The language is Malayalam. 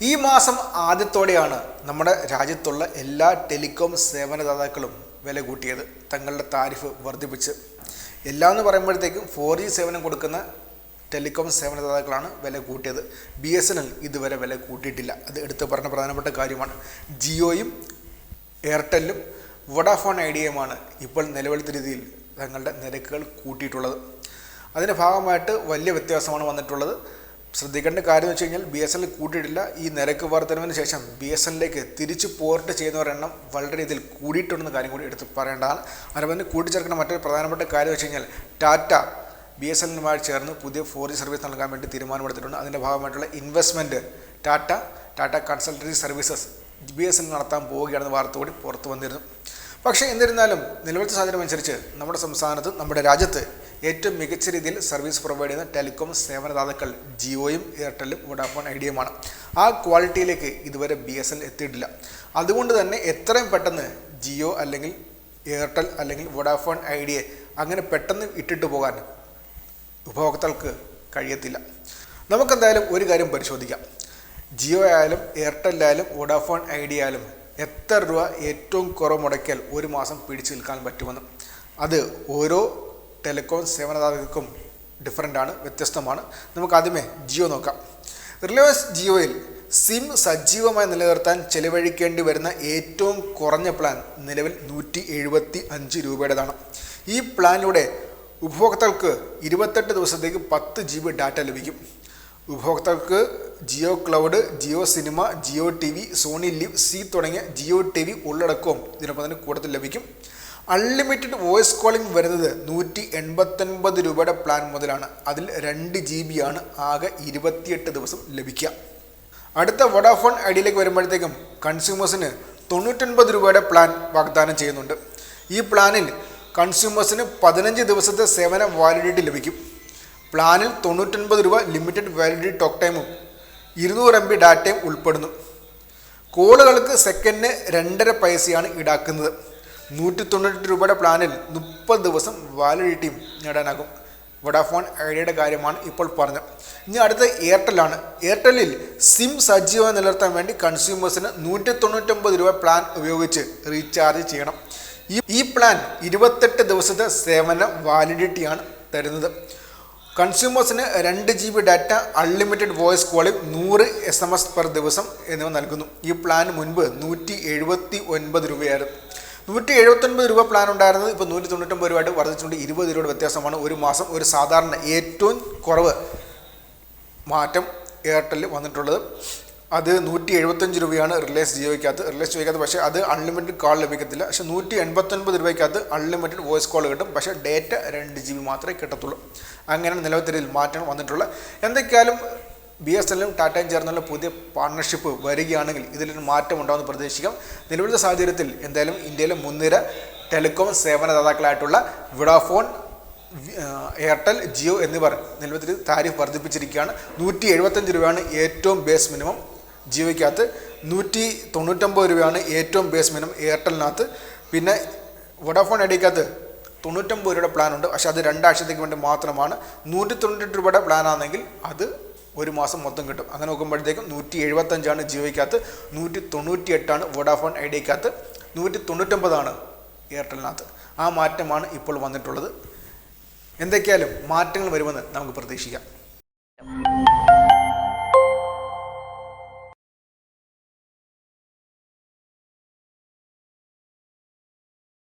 ഈ മാസം ആദ്യത്തോടെയാണ് നമ്മുടെ രാജ്യത്തുള്ള എല്ലാ ടെലികോം സേവനദാതാക്കളും വില കൂട്ടിയത്. തങ്ങളുടെ താരിഫ് വർദ്ധിപ്പിച്ച്. എല്ലാം എന്ന് പറയുമ്പോഴത്തേക്കും 4G സേവനം കൊടുക്കുന്ന ടെലികോം സേവനദാതാക്കളാണ് വില കൂട്ടിയത്. BSNL ഇതുവരെ വില കൂട്ടിയിട്ടില്ല. അത് എടുത്തു പറഞ്ഞ പ്രധാനപ്പെട്ട കാര്യമാണ്. ജിയോയും എയർടെല്ലും വോഡാഫോൺ ഐഡിയയുമാണ് ഇപ്പോൾ നിലവിലത്തെ രീതിയിൽ തങ്ങളുടെ നിരക്കുകൾ കൂട്ടിയിട്ടുള്ളത്. അതിൻ്റെ ഭാഗമായിട്ട് വലിയ വ്യത്യാസമാണ് വന്നിട്ടുള്ളത്. ശ്രദ്ധിക്കേണ്ട കാര്യം എന്ന് വെച്ച് കഴിഞ്ഞാൽ BSNL കൂട്ടിയിട്ടില്ല. ഈ നിരക്ക് വർധനവിന് ശേഷം BSNLിലേക്ക് തിരിച്ച് പോർട്ട് ചെയ്യുന്നവരുടെ എണ്ണം വളരെ രീതിയിൽ കൂടിയിട്ടുണ്ടെന്ന കാര്യം കൂടി എടുത്ത് പറയേണ്ടതാണ്. അതുപോലെ കൂട്ടിച്ചേർക്കുന്ന മറ്റൊരു പ്രധാനപ്പെട്ട കാര്യം വെച്ച് കഴിഞ്ഞാൽ ടാറ്റ BSNLുമായി ചേർന്ന് പുതിയ 4G സർവീസ് നൽകാൻ വേണ്ടി തീരുമാനമെടുത്തിട്ടുണ്ട്. അതിൻ്റെ ഭാഗമായിട്ടുള്ള investment Tata consultancy services BSNL നടത്താൻ പോവുകയാണെന്ന വാർത്ത കൂടി പുറത്തു വന്നിരുന്നു. പക്ഷേ എന്നിരുന്നാലും നിലവിലത്തെ സാഹചര്യം അനുസരിച്ച് നമ്മുടെ സംസ്ഥാനത്ത്, നമ്മുടെ രാജ്യത്ത് ഏറ്റവും മികച്ച രീതിയിൽ സർവീസ് പ്രൊവൈഡ് ചെയ്യുന്ന ടെലികോം സേവനദാതാക്കൾ ജിയോയും എയർടെല്ലും വോഡാഫോൺ ഐഡിയയുമാണ്. ആ ക്വാളിറ്റിയിലേക്ക് ഇതുവരെ BSNL എത്തിയിട്ടില്ല. അതുകൊണ്ട് തന്നെ എത്രയും പെട്ടെന്ന് ജിയോ അല്ലെങ്കിൽ എയർടെൽ അല്ലെങ്കിൽ വോഡാഫോൺ ഐഡിയ അങ്ങനെ പെട്ടെന്ന് ഇട്ടിട്ട് പോകാൻ ഉപഭോക്താക്കൾക്ക് കഴിയത്തില്ല. നമുക്കെന്തായാലും ഒരു കാര്യം പരിശോധിക്കാം. ജിയോ ആയാലും എയർടെല്ലായാലും വോഡാഫോൺ ഐഡിയ ആയാലും എത്ര രൂപ ഏറ്റവും കുറവ് മുടക്കിയാൽ ഒരു മാസം പിടിച്ചു നിൽക്കാൻ പറ്റുമെന്ന്. അത് ഓരോ ടെലികോം സേവനദാതാക്കൾക്കും ഡിഫറൻ്റാണ്, വ്യത്യസ്തമാണ്. നമുക്ക് ആദ്യമേ ജിയോ നോക്കാം. റിലയൻസ് ജിയോയിൽ സിം സജീവമായി നിലനിർത്താൻ ചെലവഴിക്കേണ്ടി വരുന്ന ഏറ്റവും കുറഞ്ഞ പ്ലാൻ നിലവിൽ 175 രൂപയുടേതാണ്. ഈ പ്ലാനിലൂടെ ഉപഭോക്താക്കൾക്ക് 28 ദിവസത്തേക്ക് 10 GB ഡാറ്റ ലഭിക്കും. ഉപഭോക്താക്കൾക്ക് Jio cloud, Jio cinema, Jio TV, Sony LIV, തുടങ്ങിയ ജിയോ TV ഉള്ളടക്കവും ഇതിനൊപ്പം തന്നെ കൂടുതൽ ലഭിക്കും. അൺലിമിറ്റഡ് വോയിസ് കോളിംഗ് വരുന്നത് 189 രൂപയുടെ പ്ലാൻ മുതലാണ്. അതിൽ 2 GB ആണ് ആകെ 28 ദിവസം ലഭിക്കുക. അടുത്ത വോഡാഫോൺ ഐഡിയയിലേക്ക് വരുമ്പോഴത്തേക്കും കൺസ്യൂമേഴ്സിന് 99 രൂപയുടെ പ്ലാൻ വാഗ്ദാനം ചെയ്യുന്നുണ്ട്. ഈ പ്ലാനിൽ കൺസ്യൂമേഴ്സിന് 15 ദിവസത്തെ സേവന വാലിഡിറ്റി ലഭിക്കും. പ്ലാനിൽ 99 രൂപ ലിമിറ്റഡ് വാലിഡിറ്റി ടോക്ക് ടൈമും 200 MB ഡാറ്റയും ഉൾപ്പെടുന്നു. കോളുകൾക്ക് സെക്കൻഡിന് 2.5 പൈസയാണ് ഈടാക്കുന്നത്. 198 രൂപയുടെ പ്ലാനിൽ 30 ദിവസം വാലിഡിറ്റിയും നേടാനാകും. വോഡാഫോൺ ഐഡിയയുടെ കാര്യമാണ് ഇപ്പോൾ പറഞ്ഞത്. ഇനി അടുത്ത എയർടെല്ലാണ്. എയർടെല്ലിൽ സിം സജീവമായി നിലനിർത്താൻ വേണ്ടി കൺസ്യൂമേഴ്സിന് 199 രൂപ പ്ലാൻ ഉപയോഗിച്ച് റീചാർജ് ചെയ്യണം. ഈ പ്ലാൻ 28 ദിവസത്തെ സേവന വാലിഡിറ്റിയാണ് തരുന്നത്. കൺസ്യൂമേഴ്സിന് 2 GB data, unlimited voice calling, 100 SMS per ദിവസം എന്നിവ നൽകുന്നു. ഈ പ്ലാൻ മുൻപ് 179 രൂപയായിരുന്നു. 179 രൂപ പ്ലാൻ ഉണ്ടായിരുന്നത് ഇപ്പോൾ 199 രൂപയായിട്ട് വർദ്ധിച്ചുകൊണ്ട് 20 രൂപയുടെ വ്യത്യാസമാണ് ഒരു മാസം. ഒരു സാധാരണ ഏറ്റവും കുറവ് മാറ്റം എയർടെല്ലിൽ വന്നിട്ടുള്ളത്. അത് 175 രൂപയാണ് റിലയൻസ് ജിയോയ്ക്കകത്ത്. പക്ഷേ അത് അൺലിമിറ്റഡ് കോൾ ലഭിക്കത്തില്ല. പക്ഷേ 189 രൂപയ്ക്കകത്ത് അൺലിമിറ്റഡ് വോയിസ് കോൾ കിട്ടും. പക്ഷേ ഡേറ്റ 2 GB മാത്രമേ കിട്ടത്തുള്ളൂ. അങ്ങനെ നിലവിൽ മാറ്റങ്ങൾ വന്നിട്ടുള്ള. എന്തൊക്കെയാലും BSNLും ടാറ്റയും ചേർന്നുള്ള പുതിയ പാർട്ണർഷിപ്പ് വരികയാണെങ്കിൽ ഇതിലൊരു മാറ്റം ഉണ്ടാകുമെന്ന് പ്രതീക്ഷിക്കാം. നിലവിലത്തെ സാഹചര്യത്തിൽ എന്തായാലും ഇന്ത്യയിലെ മുൻനിര ടെലികോം സേവനദാതാക്കളായിട്ടുള്ള വോഡാഫോൺ, എയർടെൽ, ജിയോ എന്നിവർ നിലവിൽ താരിഫ് വർദ്ധിപ്പിച്ചിരിക്കുകയാണ്. 175 രൂപയാണ് ഏറ്റവും ബേസ് മിനിമം ജിയോയ്ക്കകത്ത്, 199 രൂപയാണ് ഏറ്റവും ബേസ് മിനിമം എയർടെലിനകത്ത്. പിന്നെ വോഡാഫോൺ ഐഡിയക്കകത്ത് 99 രൂപയുടെ പ്ലാനുണ്ട്. പക്ഷേ അത് 2 ആഴ്ചത്തേക്ക് വേണ്ടി മാത്രമാണ്. 198 രൂപയുടെ പ്ലാനാണെങ്കിൽ അത് ഒരു മാസം മൊത്തം കിട്ടും. അങ്ങനെ നോക്കുമ്പോഴത്തേക്കും 175 ജിയോയ്ക്കകത്ത്, 198 വോഡാഫോൺ ഐഡിയക്കകത്ത്, 199 എയർടെലിനകത്ത്. ആ മാറ്റമാണ് ഇപ്പോൾ വന്നിട്ടുള്ളത്. എന്തൊക്കെയാലും മാറ്റങ്ങൾ വരുമെന്ന് നമുക്ക് പ്രതീക്ഷിക്കാം.